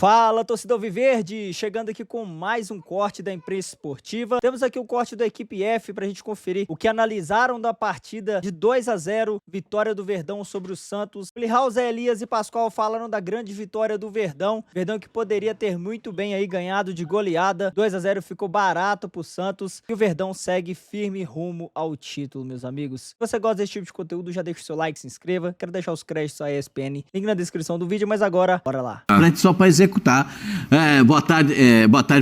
Fala, torcida Alviverde! Chegando aqui com mais um corte da imprensa esportiva. Temos aqui o corte da equipe F pra gente conferir o que analisaram da partida de 2-0, vitória do Verdão sobre o Santos. Plihal, Zé Elias e Pascoal falaram da grande vitória do Verdão. Verdão que poderia ter muito bem aí ganhado de goleada. 2-0 ficou barato pro Santos e o Verdão segue firme rumo ao título, meus amigos. Se você gosta desse tipo de conteúdo, já deixa o seu like, se inscreva. Quero deixar os créditos à ESPN, link na descrição do vídeo, mas agora, bora lá. Só para executar. Boa tarde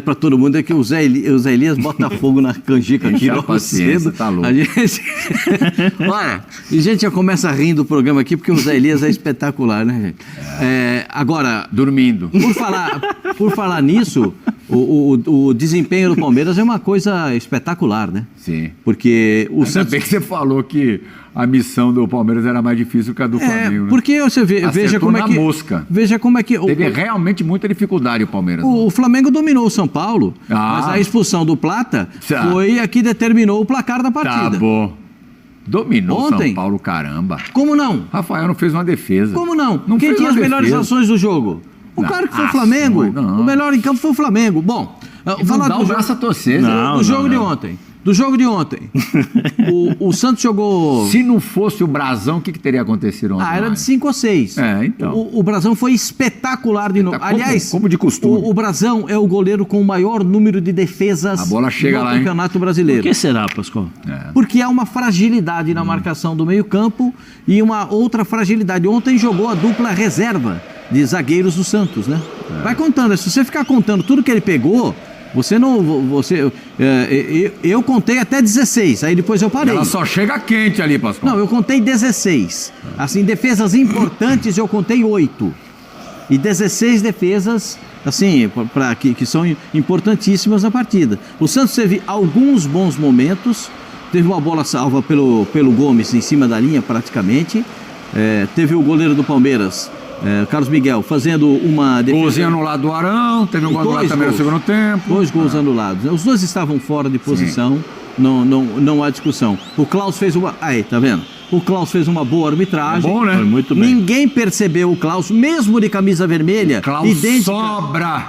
para todo mundo. É que o Zé Elias bota fogo na canjica aqui logo cedo. Tá louco. Olha, a gente já começa rindo do programa aqui porque o Zé Elias é espetacular, né, gente? Agora, dormindo. Por falar nisso, o desempenho do Palmeiras é uma coisa espetacular, né? Sim. Porque o Santos... bem que você falou que a missão do Palmeiras era mais difícil que a do Flamengo, né? Porque você veja como é que... mosca. Veja como é que... Teve realmente muita dificuldade o Palmeiras. O Flamengo dominou o São Paulo, mas a expulsão do Plata foi a que determinou o placar da partida. Tá bom. Dominou ontem, São Paulo, caramba. Como não? Rafael não fez uma defesa. Como não? Não Quem fez tinha uma as melhores defesa. ações do jogo? Claro que foi o Flamengo. Não. O melhor em campo foi o Flamengo. Bom, não dá o braço a torcer. Do jogo de ontem. O Santos jogou... Se não fosse o Brasão, o que teria acontecido ontem? Era de 5 ou 6. Então. O Brasão foi espetacular de novo. Aliás, como de costume. O Brasão é o goleiro com o maior número de defesas a bola chega no lá, Campeonato Brasileiro. Por que será, Pascoal? Porque há uma fragilidade na marcação do meio-campo e uma outra fragilidade. Ontem jogou a dupla reserva de zagueiros do Santos, né? Vai contando. Se você ficar contando tudo que ele pegou... Eu contei até 16, aí depois eu parei. Ela só chega quente ali, Pascoal. Não, eu contei 16. Assim, defesas importantes eu contei 8. E 16 defesas, assim, que são importantíssimas na partida. O Santos teve alguns bons momentos. Teve uma bola salva pelo Gomes em cima da linha, praticamente. Teve o goleiro do Palmeiras... Carlos Miguel fazendo uma defesa. Golzinho anulado do Arão, teve um gol anulado também no segundo tempo. 2 gols anulados. Os dois estavam fora de posição, não há discussão. O Klaus fez uma. Aí, tá vendo? O Klaus fez uma boa arbitragem. Bom, né? Foi muito bem. Ninguém percebeu o Klaus, mesmo de camisa vermelha. Klaus sobra.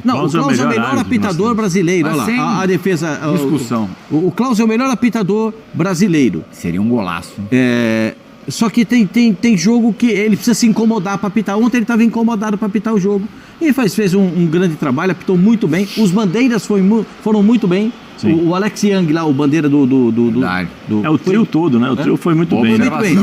Não, o Klaus é o melhor apitador brasileiro. Olha lá, a defesa. Discussão. O Klaus é o melhor apitador brasileiro. Seria um golaço. Só que tem jogo que ele precisa se incomodar para apitar. Ontem ele estava incomodado para apitar o jogo. E fez um grande trabalho, apitou muito bem. Os bandeiras foram muito bem. O Alex Young lá, o bandeira do o trio todo, né? O trio foi muito bem. Muito bem.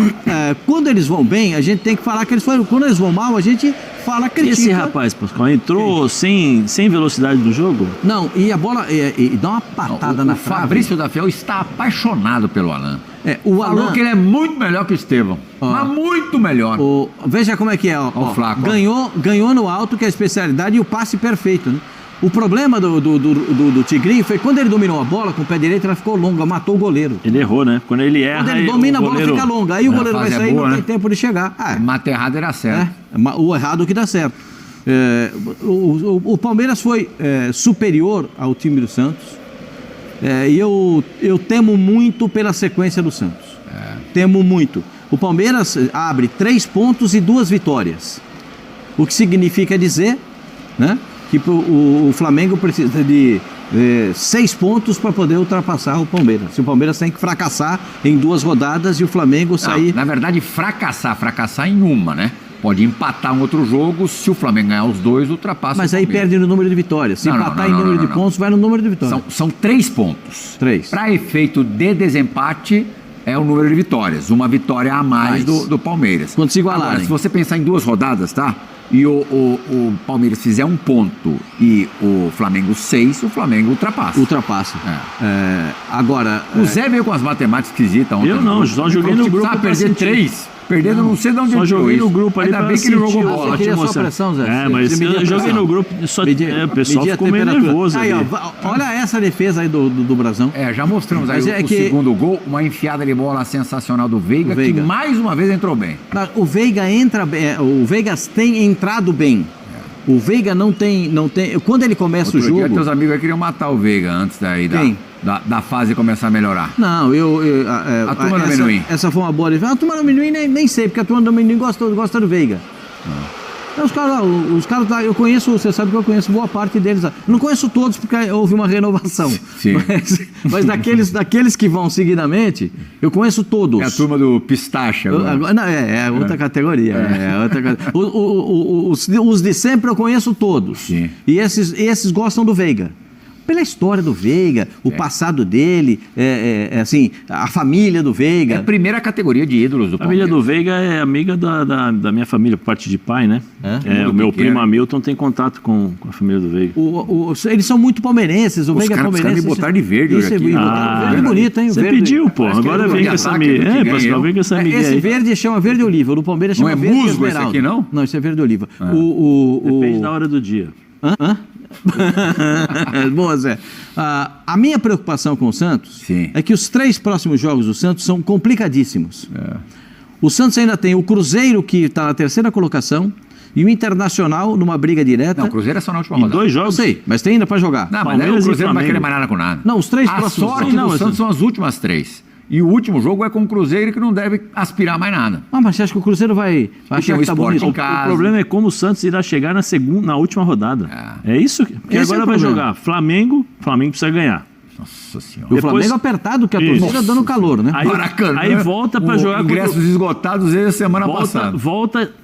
Quando eles vão bem, a gente tem que falar que eles foram. Quando eles vão mal, a gente fala, critica. Esse rapaz, Pascoal, entrou sem velocidade do jogo? Não, e a bola e dá uma patada na trave. O Fabrício da Fiel está apaixonado pelo Alan. O Falou Alan, que ele é muito melhor que o Estevão. Mas muito melhor. Veja como é que é. O Flaco. Ganhou no alto, que é a especialidade, e o passe perfeito, né? O problema do Tigrinho foi quando ele dominou a bola com o pé direito, ela ficou longa, matou o goleiro. Ele errou, né? Quando ele erra... Quando ele domina, a bola fica longa. Aí o goleiro vai sair e não tem tempo de chegar. Mata errado era certo. O errado que dá certo. O Palmeiras foi superior ao time do Santos. E eu temo muito pela sequência do Santos. Temo muito. O Palmeiras abre 3 pontos e 2 vitórias. O que significa dizer, né, que o Flamengo precisa de 6 pontos para poder ultrapassar o Palmeiras. Se o Palmeiras tem que fracassar em 2 rodadas e o Flamengo sair... Na verdade, fracassar em uma, né? Pode empatar um outro jogo, se o Flamengo ganhar os 2, ultrapassa. Mas aí perde no número de vitórias. Se empatar em número de pontos, vai no número de vitórias. São 3 pontos. 3. Para efeito de desempate, é o número de vitórias. Uma vitória a mais do Palmeiras. Quando se igualarem. Agora, se você pensar em 2 rodadas, tá? E o Palmeiras fizer 1 ponto e o Flamengo 6, o Flamengo ultrapassa. Agora... O Zé veio com as matemáticas esquisitas ontem. Eu não, só joguei no grupo. Perder 3. Perdendo, não sei de onde só joguei no grupo ali. Ainda bem que ele jogou bola. Você queria sua pressão, Zé? Mas eu joguei no grupo, o pessoal ficou meio nervoso. Aí, olha essa defesa aí do Brasão. Já mostramos aí o segundo gol, uma enfiada de bola sensacional do Veiga, que mais uma vez entrou bem. O Veiga entra bem, o Veiga tem entrado bem. O Veiga não tem. Quando ele começa o jogo. Dia, teus amigos aí queriam matar o Veiga antes daí da fase começar a melhorar. Não, a turma do Amendoim. Essa foi uma boa defesa. A turma do Amendoim nem sei, porque a turma do Amendoim gosta do Veiga. Os caras eu conheço, você sabe que eu conheço boa parte deles. Não conheço todos porque houve uma renovação. Sim. Mas daqueles que vão seguidamente, eu conheço todos. É a turma do pistache agora. Não, é outra categoria. Os de sempre eu conheço todos. Sim. E esses gostam do Veiga. Pela história do Veiga, o passado dele, assim, a família do Veiga. É a primeira categoria de ídolos do Palmeiras. A família do Veiga é amiga da minha família, por parte de pai, né? O meu primo Hamilton tem contato com a família do Veiga. Eles são muito palmeirenses, o Veiga é palmeirense. Os caras me botaram de verde hoje aqui. Verde bonito, hein? Você verde. pediu, pô. Agora vem com essa migué. Pascoal, vem com essa migué Esse aí. verde chama verde oliva, o do Palmeiras chama verde esmeralda. Não é musgo esse aqui, não? Não, esse é verde oliva. Depende da hora do dia. Boa, Zé. A minha preocupação com o Santos é que os 3 próximos jogos do Santos são complicadíssimos. O Santos ainda tem o Cruzeiro, que está na 3ª colocação, e o Internacional numa briga direta. Não, o Cruzeiro é só na última Em rodada. 2 jogos? Eu sei, mas tem ainda para jogar. Não, mas aí o Cruzeiro não vai querer mais nada com nada. Não, os 3 a próximos. sorte do Santos são as últimas 3. E o último jogo é com o Cruzeiro, que não deve aspirar mais nada. Mas você acha que o Cruzeiro vai achar que tá bonito? O problema é como o Santos irá chegar na última rodada. É isso? Porque Esse agora vai jogar Flamengo precisa ganhar. Nossa Senhora. O Flamengo apertado, que a torcida dando calor, né? Aí volta para jogar contra... Ingressos esgotados desde a semana passada.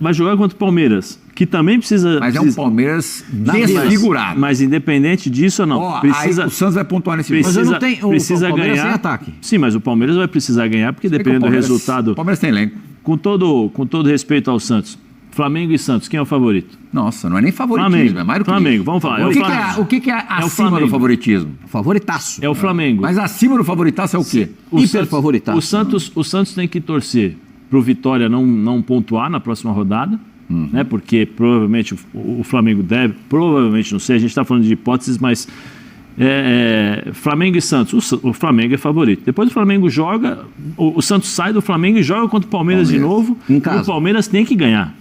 Vai jogar contra o Palmeiras, que também precisa... Mas é um Palmeiras desfigurado. Mas independente disso ou não, precisa... Aí o Santos vai pontuar nesse Mas eu não tenho, precisa o Palmeiras ganhar. sem ataque. Sim, mas o Palmeiras vai precisar ganhar, porque dependendo do resultado... O Palmeiras tem elenco. Com todo respeito ao Santos, Flamengo e Santos, quem é o favorito? Nossa, não é nem favoritismo, Flamengo, é mais do que Flamengo, isso. vamos falar. O que é acima do favoritismo? Favoritaço. É o Flamengo. Mas acima do favoritaço é o quê? Hiperfavoritaço. O Santos tem que torcer pro Vitória não pontuar na próxima rodada, né? Porque provavelmente o Flamengo deve, provavelmente, não sei, a gente está falando de hipóteses, mas Flamengo e Santos, o Flamengo é favorito. Depois o Flamengo joga, o Santos sai do Flamengo e joga contra o Palmeiras de novo, e o Palmeiras tem que ganhar.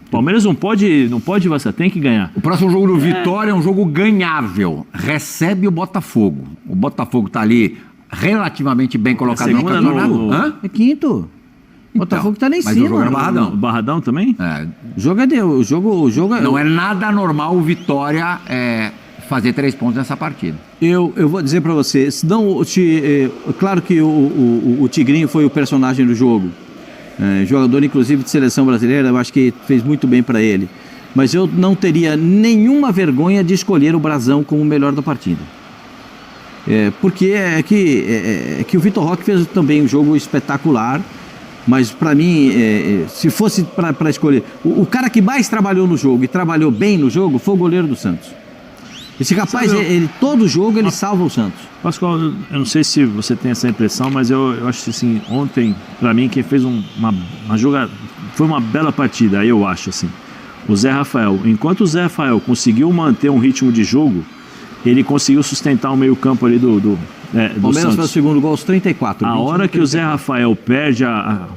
O Palmeiras não pode vacilar, tem que ganhar. O próximo jogo do Vitória é um jogo ganhável. Recebe o Botafogo. O Botafogo está ali relativamente bem colocado no campeonato. É quinto. O Botafogo está lá em cima. Mas o jogo é no Barradão. O Barradão também? O jogo é... Não é nada normal o Vitória fazer 3 pontos nessa partida. Eu vou dizer para você, claro que o Tigrinho foi o personagem do jogo. Jogador, inclusive, de seleção brasileira, eu acho que fez muito bem para ele. Mas eu não teria nenhuma vergonha de escolher o Brazão como o melhor da partida. Porque é que o Vitor Roque fez também um jogo espetacular. Mas para mim, se fosse para escolher, o cara que mais trabalhou no jogo e trabalhou bem no jogo foi o goleiro do Santos. Esse rapaz, todo jogo ele salva o Santos. Pascoal, eu não sei se você tem essa impressão, mas eu acho assim, ontem, para mim, quem fez uma jogada, foi uma bela partida, aí eu acho assim. O Zé Rafael, enquanto o Zé Rafael conseguiu manter um ritmo de jogo, ele conseguiu sustentar o meio campo ali do Palmeiras fez o segundo gol aos 34. A hora que o Zé Rafael perde a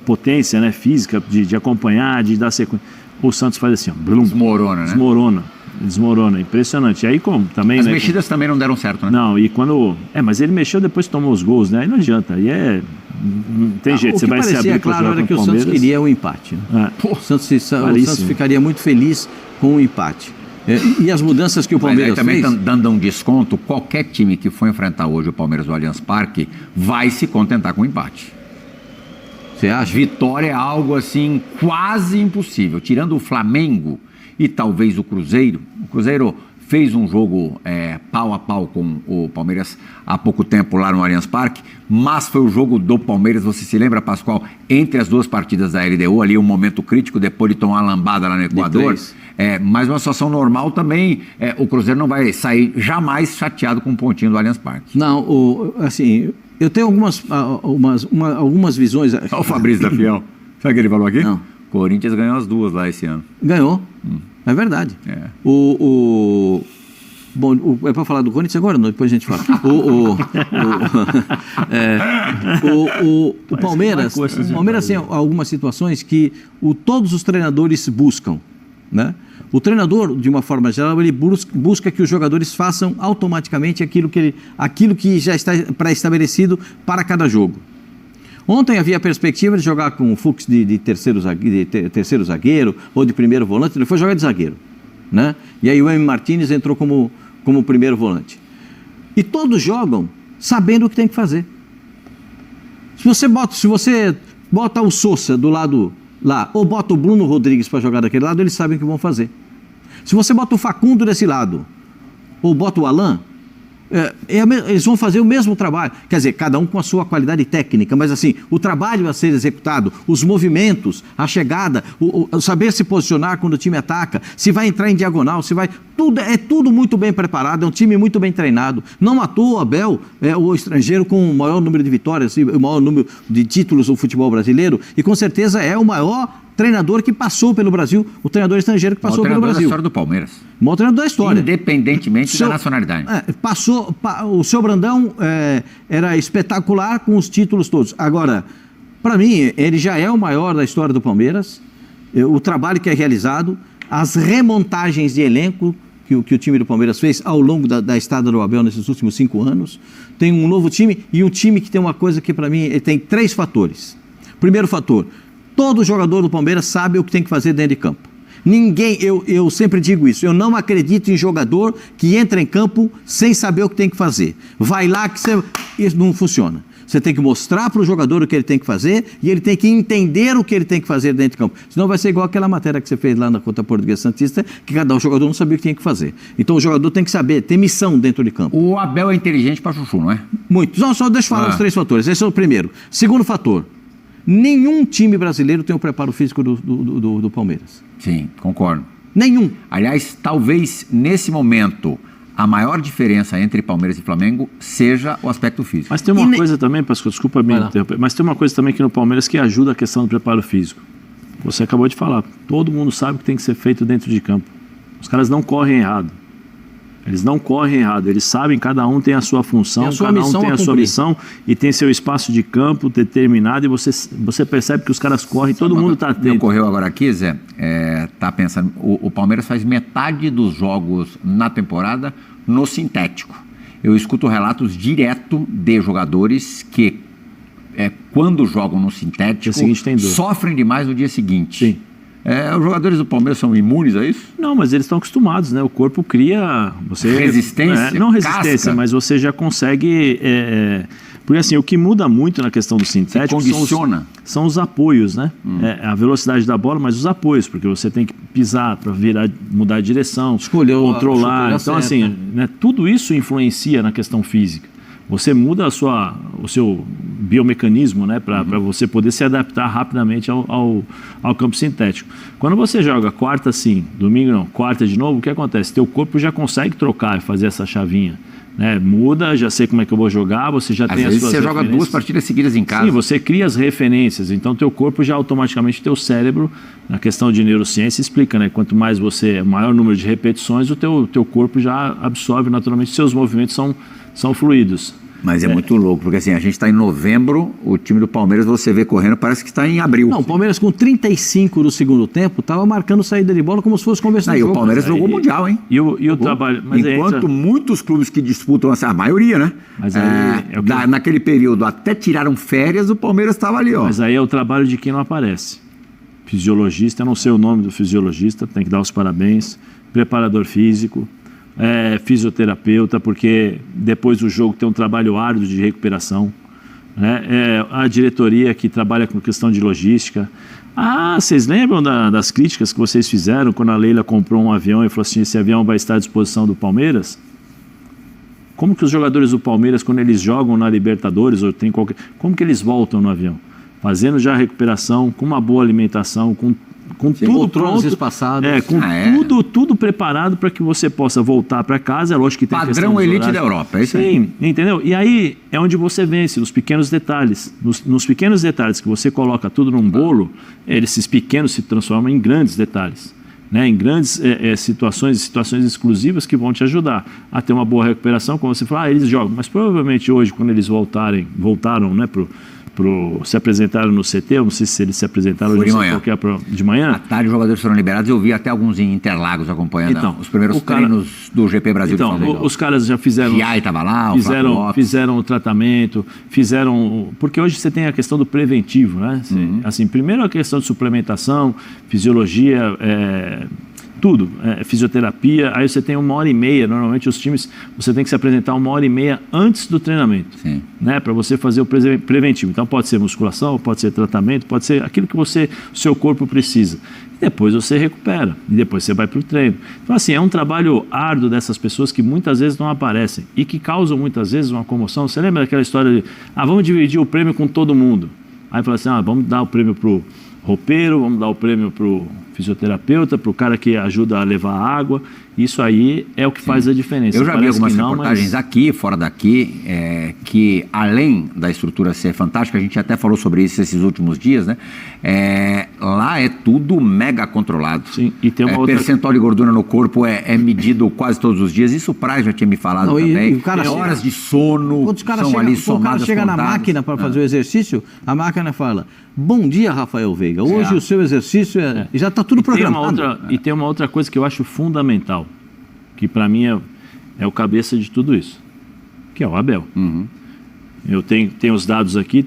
potência, né, física de acompanhar, de dar sequência, o Santos faz assim, ó, blum, desmorona, né? Desmorona, impressionante. E aí como também, as mexidas também não deram certo, né? Não, e quando... mas ele mexeu depois tomou os gols, né? Aí não adianta, aí não tem jeito, você vai se abrir para jogar era que o Santos queria um empate. Né? O Santos ficaria muito feliz com um empate. E as mudanças que o Palmeiras também fez... dando um desconto, qualquer time que for enfrentar hoje o Palmeiras no Allianz Parque vai se contentar com um empate. Você acha? Vitória é algo assim quase impossível. Tirando o Flamengo e talvez o Cruzeiro. O Cruzeiro fez um jogo pau a pau com o Palmeiras há pouco tempo lá no Allianz Parque, mas foi o jogo do Palmeiras, você se lembra, Pascoal, entre as 2 partidas da LDU, ali um momento crítico, depois de tomar uma lambada lá no Equador. Mas uma situação normal também, o Cruzeiro não vai sair jamais chateado com um pontinho do Allianz Parque. Não, assim, eu tenho algumas visões... Olha o Fabrício da Fiel. Sabe o que ele falou aqui? Não. Corinthians ganhou as 2 lá esse ano. Ganhou. É verdade. Bom, é para falar do Corinthians agora? Não, depois a gente fala. O Palmeiras tem algumas situações que todos os treinadores buscam, né? O treinador, de uma forma geral, ele busca que os jogadores façam automaticamente aquilo que já está pré-estabelecido para cada jogo. Ontem havia a perspectiva de jogar com o Fux de terceiro zagueiro ou de primeiro volante, ele foi jogar de zagueiro, né? E aí o M. Martínez entrou como primeiro volante. E todos jogam sabendo o que tem que fazer. Se você bota o Sousa do lado lá, ou bota o Bruno Rodrigues para jogar daquele lado, eles sabem o que vão fazer. Se você bota o Facundo desse lado, ou bota o Alain, eles vão fazer o mesmo trabalho. Quer dizer, cada um com a sua qualidade técnica, mas assim, o trabalho a ser executado, os movimentos, a chegada, o saber se posicionar quando o time ataca, se vai entrar em diagonal, se vai... É tudo muito bem preparado, é um time muito bem treinado. Não à toa, o Abel é o estrangeiro com o maior número de vitórias, o maior número de títulos do futebol brasileiro, e com certeza é o maior treinador que passou pelo Brasil, o treinador estrangeiro que passou pelo Brasil. Da história do Palmeiras. O maior treinador da história. Independentemente da nacionalidade. O seu Brandão era espetacular com os títulos todos. Agora, para mim, ele já é o maior da história do Palmeiras. O trabalho que é realizado, as remontagens de elenco que o time do Palmeiras fez ao longo da estada do Abel nesses últimos 5 anos. Tem um novo time e um time que tem uma coisa que, para mim, ele tem 3 fatores. Primeiro fator, todo jogador do Palmeiras sabe o que tem que fazer dentro de campo. Ninguém, eu sempre digo isso, eu não acredito em jogador que entra em campo sem saber o que tem que fazer. Vai lá que isso não funciona. Você tem que mostrar para o jogador o que ele tem que fazer e ele tem que entender o que ele tem que fazer dentro de campo. Senão vai ser igual aquela matéria que você fez lá na conta Portuguesa Santista, que cada jogador não sabia o que tinha que fazer. Então o jogador tem que saber, ter missão dentro de campo. O Abel é inteligente para chuchu, não é? Muito. Só deixa eu falar os 3 fatores. Esse é o primeiro. Segundo fator, nenhum time brasileiro tem o preparo físico do Palmeiras. Sim, concordo. Nenhum. Aliás, talvez nesse momento a maior diferença entre Palmeiras e Flamengo seja o aspecto físico. Mas tem uma coisa também, Pascoal, desculpa me interromper, mas tem uma coisa também aqui no Palmeiras que ajuda a questão do preparo físico. Você acabou de falar, todo mundo sabe o que tem que ser feito dentro de campo. Os caras não correm errado. Eles não correm errado, eles sabem, cada um tem a sua função, cada um tem a sua missão e tem seu espaço de campo determinado e você percebe que os caras correm, todo mundo está atento. Me ocorreu agora aqui, Zé, tá pensando, o Palmeiras faz metade dos jogos na temporada no sintético. Eu escuto relatos direto de jogadores que quando jogam no sintético sofrem demais no dia seguinte. Sim. Os jogadores do Palmeiras são imunes a isso? Não, mas eles estão acostumados, né? O corpo cria... resistência? Não resistência, casca. Mas você já consegue... porque assim, o que muda muito na questão do sintético são os apoios, né? A velocidade da bola, mas os apoios, porque você tem que pisar para mudar a direção, controlar. Então, assim, né, tudo isso influencia na questão física. Você muda o seu biomecanismo, né, para você poder se adaptar rapidamente ao campo sintético. Quando você joga quarta sim, domingo não, quarta de novo, o que acontece? Teu corpo já consegue trocar e fazer essa chavinha. Né? Muda, já sei como é que eu vou jogar, você já tem as suas referências. Às vezes você joga 2 partidas seguidas em casa. Sim, você cria as referências, então teu corpo já automaticamente, teu cérebro, na questão de neurociência, explica, né? Quanto mais maior número de repetições, o teu corpo já absorve naturalmente, seus movimentos são fluidos. Mas é muito louco, porque assim, a gente está em novembro, o time do Palmeiras, você vê correndo, parece que está em abril. Não, o Palmeiras com 35 no segundo tempo, estava marcando saída de bola como se fosse conversar. E o Palmeiras jogou Mundial, hein? E o trabalho... Mas enquanto muitos clubes que disputam, a maioria, né? Mas aí, naquele período, até tiraram férias, o Palmeiras estava ali, ó. Mas aí é o trabalho de quem não aparece. Fisiologista, eu não sei o nome do fisiologista, tem que dar os parabéns. Preparador físico. Fisioterapeuta, porque depois do jogo tem um trabalho árduo de recuperação, né? A diretoria que trabalha com questão de logística. Vocês lembram das críticas que vocês fizeram quando a Leila comprou um avião e falou assim, esse avião vai estar à disposição do Palmeiras? Como que os jogadores do Palmeiras, quando eles jogam na Libertadores, ou como que eles voltam no avião? Fazendo já a recuperação, com uma boa alimentação, com tudo pronto, tudo preparado para que você possa voltar para casa. É lógico que tem padrão elite da Europa, é isso aí. Sim, entendeu? E aí é onde você vence, nos pequenos detalhes. Nos pequenos detalhes que você coloca tudo num bolo, esses pequenos se transformam em grandes detalhes, né? Em grandes situações exclusivas que vão te ajudar a ter uma boa recuperação. Como você fala, eles jogam, mas provavelmente hoje, quando eles voltaram, né, pro se apresentaram no CT, eu não sei se eles se apresentaram de manhã. De manhã. À tarde os jogadores foram liberados, eu vi até alguns em Interlagos acompanhando os primeiros treinos do GP Brasil. Então, os caras já fizeram... Giai estava lá, fizeram o tratamento, porque hoje você tem a questão do preventivo, né? Assim, primeiro a questão de suplementação, fisiologia, tudo, fisioterapia, aí você tem 1h30, normalmente os times, você tem que se apresentar 1h30 antes do treinamento, né, para você fazer o preventivo. Então pode ser musculação, pode ser tratamento, pode ser aquilo que o seu corpo precisa. Depois você recupera, e depois você vai para o treino. Então assim, é um trabalho árduo dessas pessoas que muitas vezes não aparecem e que causam muitas vezes uma comoção. Você lembra daquela história de, vamos dividir o prêmio com todo mundo? Aí fala assim, vamos dar o prêmio para o roupeiro, vamos dar o prêmio para o fisioterapeuta, para o cara que ajuda a levar água. Isso aí é o que faz a diferença. Eu já vi algumas reportagens aqui, fora daqui, que além da estrutura ser fantástica, a gente até falou sobre isso esses últimos dias, né? Lá é tudo mega controlado. Sim, e tem uma outra... percentual de gordura no corpo é medido quase todos os dias. Isso o Praz já tinha me falado também. O cara horas de sono são ali somadas. O cara chega na máquina para fazer o exercício, a máquina fala, bom dia, Rafael Veiga, hoje o seu exercício e já está tudo programado. E tem uma outra coisa que eu acho fundamental, que para mim é o cabeça de tudo isso, que é o Abel. Eu tenho os dados aqui,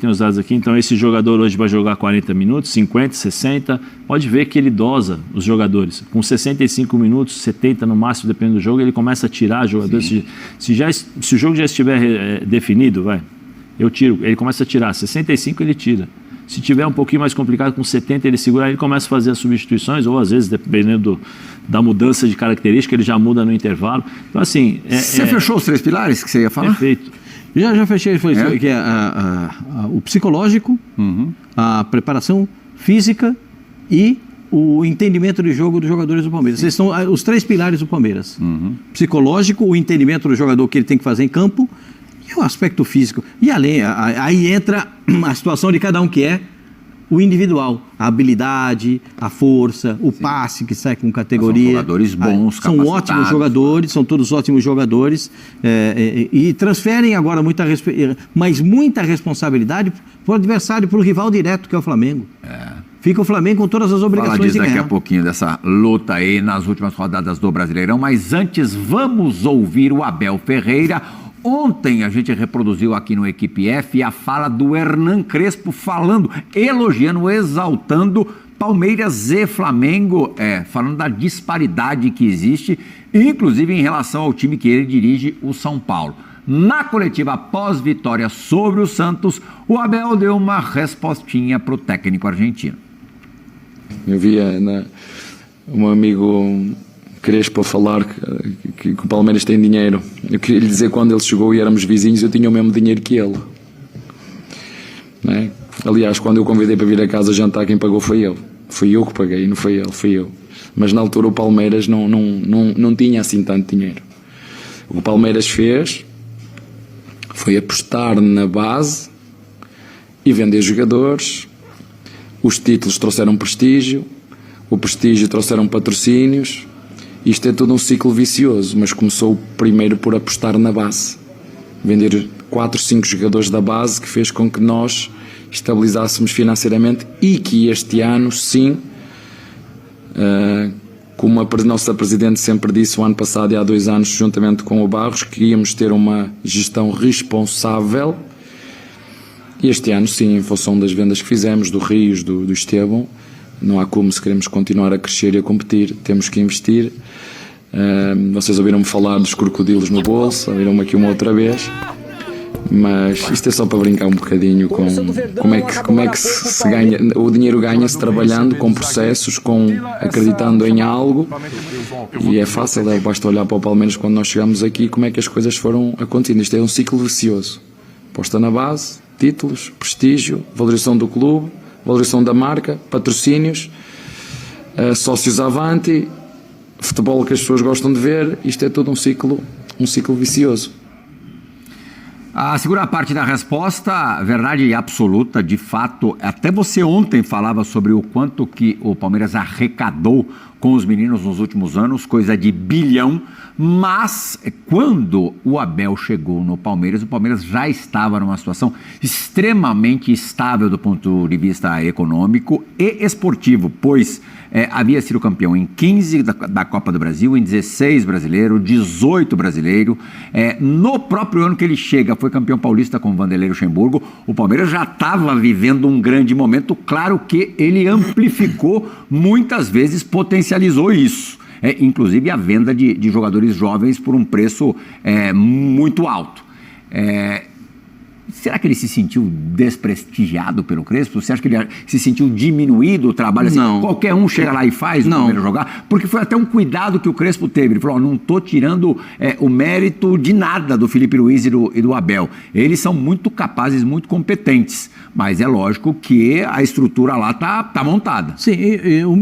então esse jogador hoje vai jogar 40 minutos, 50, 60, pode ver que ele dosa os jogadores, com 65 minutos, 70 no máximo, dependendo do jogo, ele começa a tirar jogadores, se o jogo já estiver definido, eu tiro, ele começa a tirar, 65 ele tira. Se tiver um pouquinho mais complicado, com 70 ele segura, aí ele começa a fazer as substituições, ou às vezes, dependendo da mudança de característica, ele já muda no intervalo. Então, assim... Você fechou os 3 pilares que você ia falar? Perfeito. Já fechei, foi isso, que é o psicológico, a preparação física e o entendimento de jogo dos jogadores do Palmeiras. Esses são os 3 pilares do Palmeiras. Psicológico, o entendimento do jogador que ele tem que fazer em campo, e o aspecto físico. E além, aí entra a situação de cada um, que é o individual. A habilidade, a força, o passe que sai com categoria. São jogadores bons, são ótimos jogadores, são todos ótimos jogadores. E transferem agora muita responsabilidade para o adversário, para o rival direto, que é o Flamengo. Fica o Flamengo com todas as obrigações de ganhar. Daqui a pouquinho dessa luta aí nas últimas rodadas do Brasileirão. Mas antes, vamos ouvir o Abel Ferreira. Ontem a gente reproduziu aqui no Equipe F a fala do Hernan Crespo falando, elogiando, exaltando Palmeiras e Flamengo, falando da disparidade que existe, inclusive em relação ao time que ele dirige, o São Paulo. Na coletiva pós-vitória sobre o Santos, o Abel deu uma respostinha para o técnico argentino. Eu via um amigo Crespo a falar que o Palmeiras tem dinheiro. Eu queria lhe dizer, quando ele chegou e éramos vizinhos, eu tinha o mesmo dinheiro que ele. Não é? Aliás, quando eu convidei para vir a casa jantar, quem pagou foi eu. Fui eu que paguei, não foi ele, fui eu. Mas na altura o Palmeiras não tinha assim tanto dinheiro. O que o Palmeiras fez foi apostar na base e vender jogadores. Os títulos trouxeram prestígio, o prestígio trouxeram patrocínios. Isto é todo um ciclo vicioso, mas começou primeiro por apostar na base. Vender 4, 5 jogadores da base, que fez com que nós estabilizássemos financeiramente e que este ano, sim, como a nossa Presidente sempre disse o ano passado e há 2 anos, juntamente com o Barros, que íamos ter uma gestão responsável. E este ano, sim, em função das vendas que fizemos, do Rios, do Estevão, não há como, se queremos continuar a crescer e a competir, temos que investir. Vocês ouviram-me falar dos crocodilos no bolso, ouviram-me aqui uma outra vez, mas isto é só para brincar um bocadinho com como é que se ganha. O dinheiro ganha-se trabalhando, com processos, acreditando em algo, e é fácil, basta olhar para o Palmeiras quando nós chegamos aqui, como é que as coisas foram acontecendo. Isto é um ciclo vicioso. Posta na base, títulos, prestígio, valorização do clube, valorização da marca, patrocínios, sócios avante, futebol que as pessoas gostam de ver. Isto é todo um ciclo vicioso. A segunda parte da resposta, verdade absoluta, de fato, até você ontem falava sobre o quanto que o Palmeiras arrecadou com os meninos nos últimos anos, coisa de bilhão, mas quando o Abel chegou no Palmeiras, o Palmeiras já estava numa situação extremamente estável do ponto de vista econômico e esportivo, pois havia sido campeão em 15 da Copa do Brasil, em 16 brasileiro, 18 brasileiro. No próprio ano que ele chega, foi campeão paulista com o Vanderlei Luxemburgo. O Palmeiras já estava vivendo um grande momento, claro que ele amplificou, muitas vezes potencializou isso. Inclusive a venda de jogadores jovens por um preço muito alto. Será que ele se sentiu desprestigiado pelo Crespo? Você acha que ele se sentiu diminuído o trabalho? Assim, não. Qualquer um chega lá e faz o Palmeiras jogar? Porque foi até um cuidado que o Crespo teve. Ele falou, não estou tirando o mérito de nada do Felipe Luiz e do Abel. Eles são muito capazes, muito competentes. Mas é lógico que a estrutura lá tá montada. Sim, o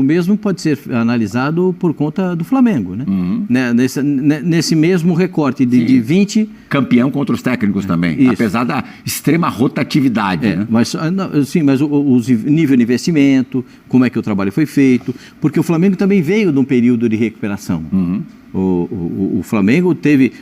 mesmo pode ser analisado por conta do Flamengo, né? Né? Nesse mesmo recorte de 20... Campeão contra os técnicos também. Isso. Apesar da extrema rotatividade. Né? Mas o nível de investimento, como é que o trabalho foi feito, porque o Flamengo também veio de um período de recuperação. O Flamengo teve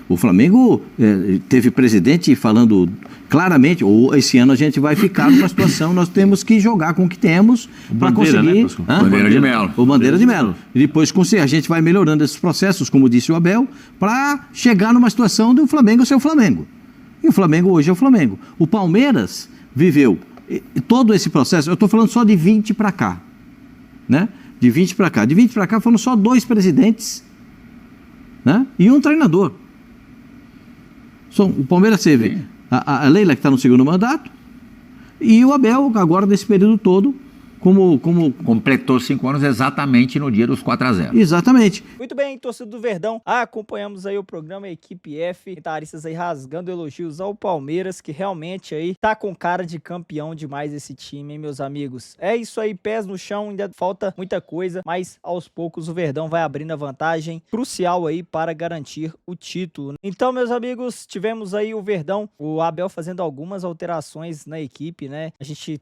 presidente falando claramente, esse ano a gente vai ficar numa situação, nós temos que jogar com o que temos para conseguir... Né, Bandeira de Melo. O Bandeira de Melo. E depois a gente vai melhorando esses processos, como disse o Abel, para chegar numa situação do Flamengo ser o Flamengo. E o Flamengo hoje é o Flamengo. O Palmeiras viveu todo esse processo, eu estou falando só de 20 para cá, né? De 20 para cá. De 20 para cá foram só 2 presidentes, né? E um treinador. O Palmeiras teve a Leila, que está no segundo mandato, e o Abel, agora nesse período todo, como... Completou 5 anos exatamente no dia dos 4-0. Exatamente. Muito bem, torcedor do Verdão, acompanhamos aí o programa Equipe F, comentaristas aí rasgando elogios ao Palmeiras, que realmente aí tá com cara de campeão demais esse time, hein, meus amigos? É isso aí, pés no chão, ainda falta muita coisa, mas aos poucos o Verdão vai abrindo a vantagem crucial aí para garantir o título. Então, meus amigos, tivemos aí o Verdão, o Abel fazendo algumas alterações na equipe, né? A gente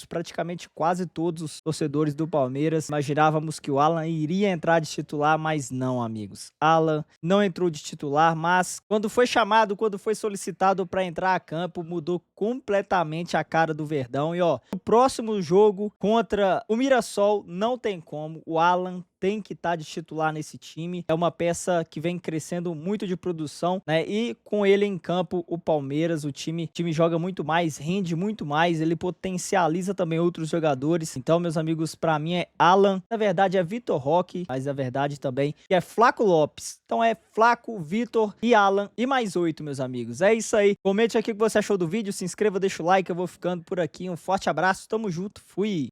praticamente quase todos os torcedores do Palmeiras imaginávamos que o Alan iria entrar de titular, mas não, amigos. Alan não entrou de titular, mas quando foi chamado, quando foi solicitado para entrar a campo, mudou completamente a cara do Verdão. E ó, o próximo jogo contra o Mirassol não tem como, o Alan tem que estar de titular nesse time. É uma peça que vem crescendo muito de produção, né? E com ele em campo, o Palmeiras, o time joga muito mais, rende muito mais, ele potencializa também outros jogadores. Então, meus amigos, pra mim é Alan. Na verdade é Vitor Roque, mas na verdade também é Flaco Lopes. Então é Flaco, Vitor e Alan e mais 8, meus amigos. É isso aí. Comente aqui o que você achou do vídeo, se inscreva, deixa o like, eu vou ficando por aqui. Um forte abraço, tamo junto, fui!